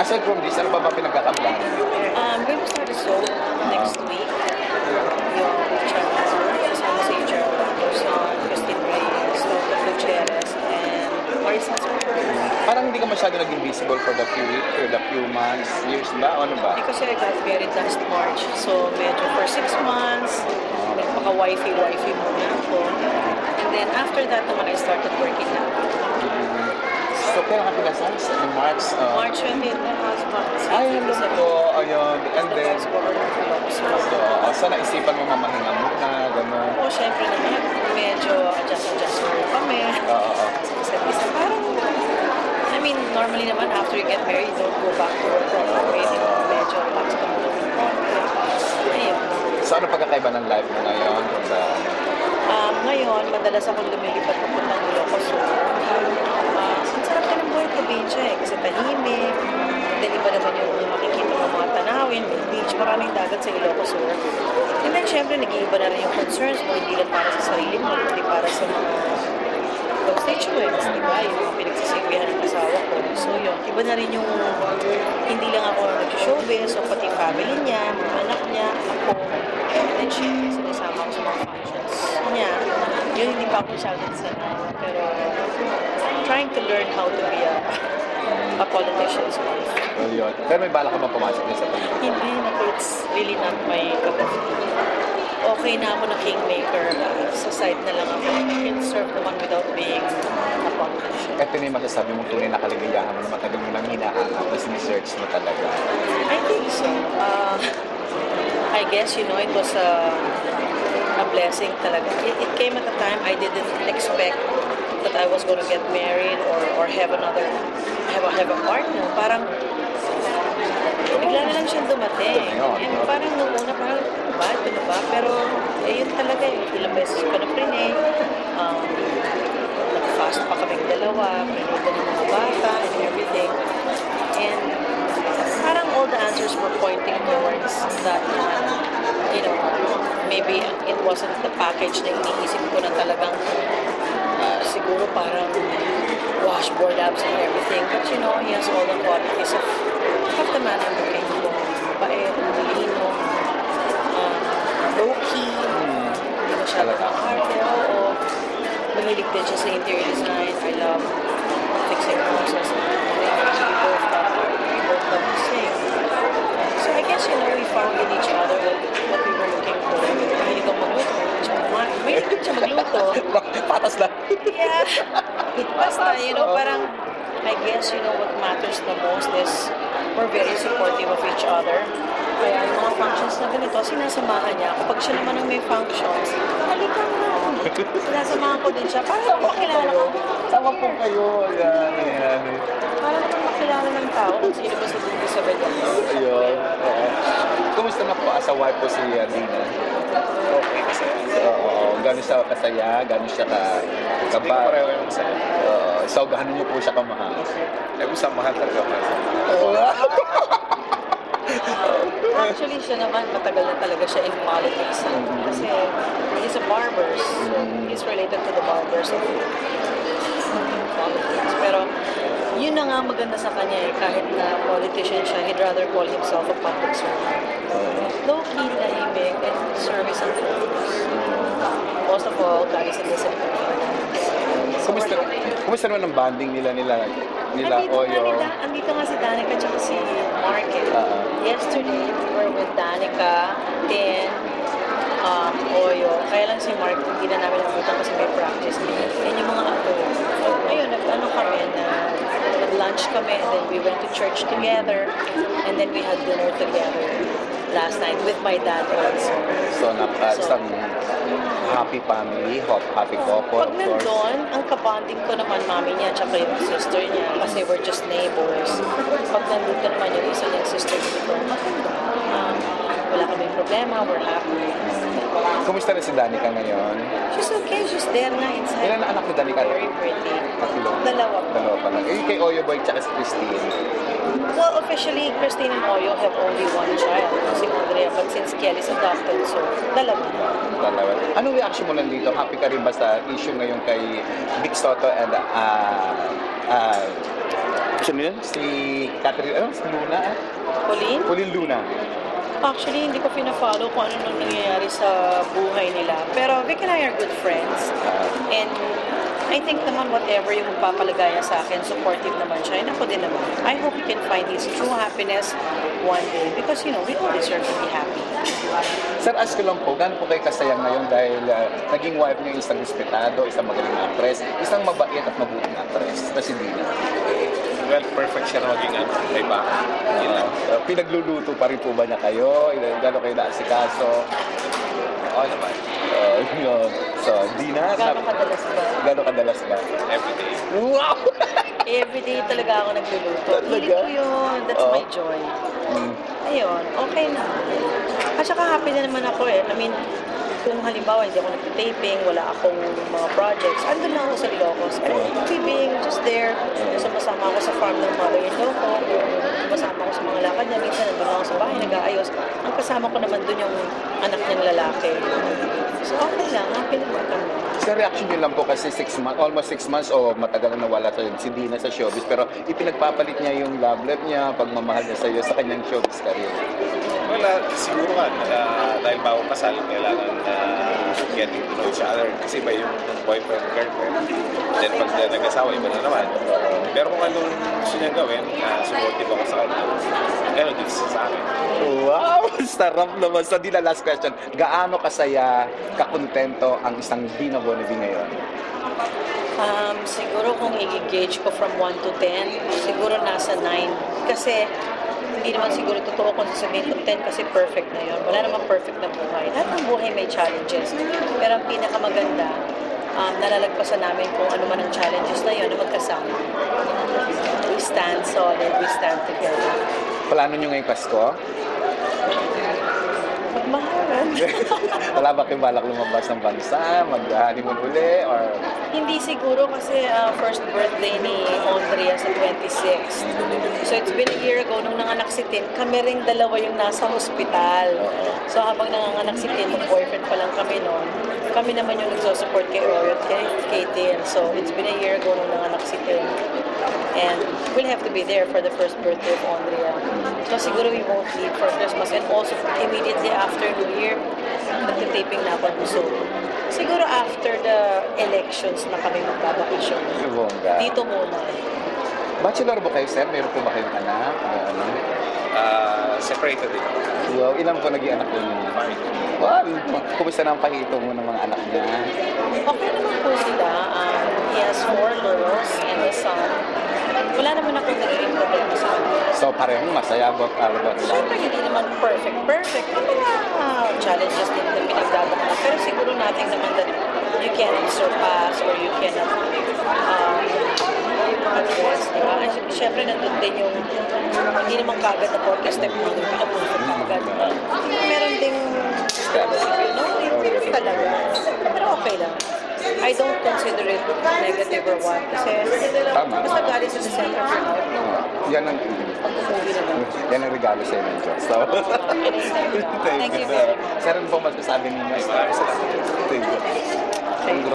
Aside from this, ano ba pinagkakabalan? I'm going to start a soap next week. Yung channel kasama si Gerald Anderson, Christine Reyes, Lotte Gutierrez, and Marisa Soper. Parang hindi ka masyado naging visible for the few months, years ba? O ano ba? Kasi I got married last March, so medyo for 6 months, nagpaka-wifey muna ako. And then after that naman I started working na. So, kaya ka pinasal sa March? March 20th, my husband. Ay, hello po. Ayun. And then, so naisipan mo mamahinga muna, gano'n? Oo, syempre naman, medyo adjust mo kami. Oo. Isa parang, I mean, normally naman, after you get married, you don't go back to work right away. Medyo relax ka muna ng konti. Ayun. So, ano pagkakaiba ng life mo ngayon? Ngayon, madalas akong lumilipad papuntang Ilocos. Ang sarap ka ng buhay probinsya kasi tahimik. Then iba naman yung makikita ng mga tanawin, may beach, maraming dagat sa Ilocos. And then syempre, nag-iiba na rin yung concerns mo, hindi lang para sa sarili mo, hindi para sa mga constituents, di ba? Yung mga pinagsisilbihan ng asawa ko. So yun, iba na rin yung, hindi lang ako nag-showbiz, so pati family niya, mga anak niya, ako. And then syempre, sinasama ko sa mga functions niya. Yun, hindi pa ako masyadong sanay. Pero, trying to learn how to be a politician's wife. So, yun. Pero may bala ka ba pumasok din sa politika? Hindi na po, it's really not my cup of tea. Okay na ako na kingmaker. Sa side na lang ako. I can serve naman without being a politician. Ito na yung masasabi mong tunay na kaligayahan mo na matagal mo nang hinahanap na sinesearch mo talaga. I think so. I guess, it was a blessing talaga. It came at a time I didn't expect that I was going to get married or have a partner. Parang bigla na lang siyang dumating. And parang nung una, parang ito ba? Pero yun talaga ilang beses ko na prinay. Nag-fast pa kaming dalawa, prinay ng mga bata and everything. And parang all the answers were pointing towards that, maybe it wasn't the package na iniisip ko na talagang siguro parang washboard abs and everything. But he has all the qualities of the man I'm looking for. Mabait, malino, low-key, hindi masyadong arte. Oo. Mahilig din siya sa interior design. I love fixing houses. We both love to sing. So I guess, we found in each other what we were looking for. Mahilig ang magluto. Mahilig din siya magluto. Patas lang. Yeah. Basta, parang, I guess, what matters the most is we're very supportive of each other. Kaya yung mga functions na ganito, sinasamahan niya. Kapag siya naman ang may functions, halika na. Sinasamahan ko din siya. Para naman makilala ko. Tama po kayo. Yan. Para naman makilala ng tao kung sino ba sa dugo sa ganyan. Ayun. Kumusta na po as a wife po si Dina? Okay, kasi Gano'n siya kasaya, gano'n siya sabi ko pareho yung masaya. So, gano'n niyo po siya kamahal? Isang mahal talaga man. Actually, siya naman, matagal na talaga siya in politics. Kasi he's a barbers. He's related to the barbers of politics. Pero, yun na nga maganda sa kanya kahit na politician siya, he'd rather call himself a public servant. Low-key, tahimik, and service and focus. Most of all, God is in the center. Kumusta naman ang bonding nila Oyo? Andito nga si Danica at si Mark. Yesterday, we were with Danica and Oyo. Kaya lang si Mark, hindi na namin nabutan kasi may practice. And yung mga apo. Ayun, nag-lunch kami and then we went to church together and then we had dinner together last night with my dad also. So, isang happy family, happy couple. Pag nandun, ang kabonding ko naman mami niya at yung sister niya kasi we're just neighbors. Pag nandun ka naman yung isa niyang sister dito, wala kaming problema, we're happy. Kumusta na si Danica ngayon? She's okay, she's there na inside. Ilan na anak ni Danica? Very pretty. Tatlo? Dalawa pa lang. Kay Oyo Boy at si Christine? Well, officially, Christine and Oyo have only one child, si Andrea, but since Kelly's adopted, so dalawa. Anong reaction mo lang dito? Happy ka rin ba sa issue ngayon kay Vic Soto and Sino yun? Si Catherine, si Luna? Pauline? Pauline Luna. Actually, hindi ko pina-follow kung ano nang nangyayari sa buhay nila. Pero Vic and I are good friends. And I think naman whatever yung magpapalagaya sa akin, supportive naman siya. And ako din naman. I hope he can find his true happiness one day. Because, you know, we all deserve to be happy. Sir, ask ko lang po, gaano po kayo kasaya ngayon dahil naging wife niyo isang respetado, isang magaling na actress, isang mabait at mabuting actress na si Dina. Well, perfect siya na maging may baka. Yun lang. Pinagluluto pa rin po ba niya kayo? Gano'n kayo naasikaso? Oo naman. Yun. So, Dina, Gano'ng kadalas ba? gano'n kadalas ba? Everyday. Wow! Everyday talaga ako nagluluto. Talaga? Hilig ko yun. That's my joy. Mm. Ayun, okay na. At saka happy na naman ako eh. I mean, kung halimbawa hindi ako nagtitaping, wala akong mga projects, andun lang ako sa Ilocos. And I'm happy being just there. Sumasama ako sa farm ng mother-in-law ko. Sumasama ako sa mga lakad niya. Minsan nandun lang ako sa bahay, nag-aayos. Ang kasama ko naman dun yung anak niyang lalaki. So okay lang, happy naman kami. Sa reaction niyo lang po kasi 6 months, almost 6 months o matagal na nawala si Dina sa showbiz pero ipinagpapalit niya yung love life niya, pagmamahal niya sa iyo sa kanyang showbiz career. Wala, siguro nga, dahil bago kasal, kailangan getting to know each other. Kasi iba yung boyfriend, girlfriend. Then pag nag-asawa, iba na naman. Pero kung anong gusto niya gawin, supportive ako sa kanya. Gano'n din sa akin. Wow! Sarap naman. So, Dina, last question. Gaano kasaya, kakontento ang isang Dina Bonnevie ngayon? Siguro kung i-gauge ko from 1 to 10, siguro nasa 9. Kasi hindi naman siguro totoo kung sasabihin ko 10 kasi perfect na yun. Wala namang perfect na buhay. Lahat ng buhay may challenges. Pero ang pinakamaganda, nalalagpasan namin kung ano man ang challenges na yun na magkasama. We stand solid, we stand together. Plano nyo ngayong Pasko? Magmahalan. Wala ba kayong balak lumabas ng bansa? Mag-honeymoon uli? Or... Hindi siguro kasi first birthday ni Andrea sa 26. So it's been a year ago nung nanganak si Tin, kami ring dalawa yung nasa hospital. So habang nanganganak si Tin, boyfriend pa lang kami noon, kami naman yung nagsusupport kay Oreo at kay Tin. So it's been a year ago nung nanganak si Tin. And we'll have to be there for the first birthday of Andrea. So siguro we won't leave for Christmas. And also immediately after New Year, nagtitaping na ako. So siguro after the elections na kami magbabakasyon. Bongga. Dito muna. Bachelor ba kayo, sir? Meron po ba kayong anak? Ano? Separated din. Wow, ilan po naging anak ninyo? Wow, kumusta na ang pahito mo ng mga anak niya? Okay naman po sila. He has 4 girls and a son. Wala naman ako naging problema sa kanila. So, parehong masaya about Siyempre, hindi naman perfect. May mga challenges din na pinagdadaanan. Pero siguro natin naman that you cannot surpass or you cannot address, di ba? And siyempre, nandun din yung hindi naman kagad na 40 step mo yung pinapunta kagad. Meron ding hindi talaga. Pero okay lang. I don't consider it negative or what. Kasi basta galing sa center of your heart, no? Yan ang Pag-movie naman. yan ang regalo sa inyo, Diyos. So, Thank you very much. Sir, ano po masasabi ninyo? Maraming salamat. Thank you. Thank you.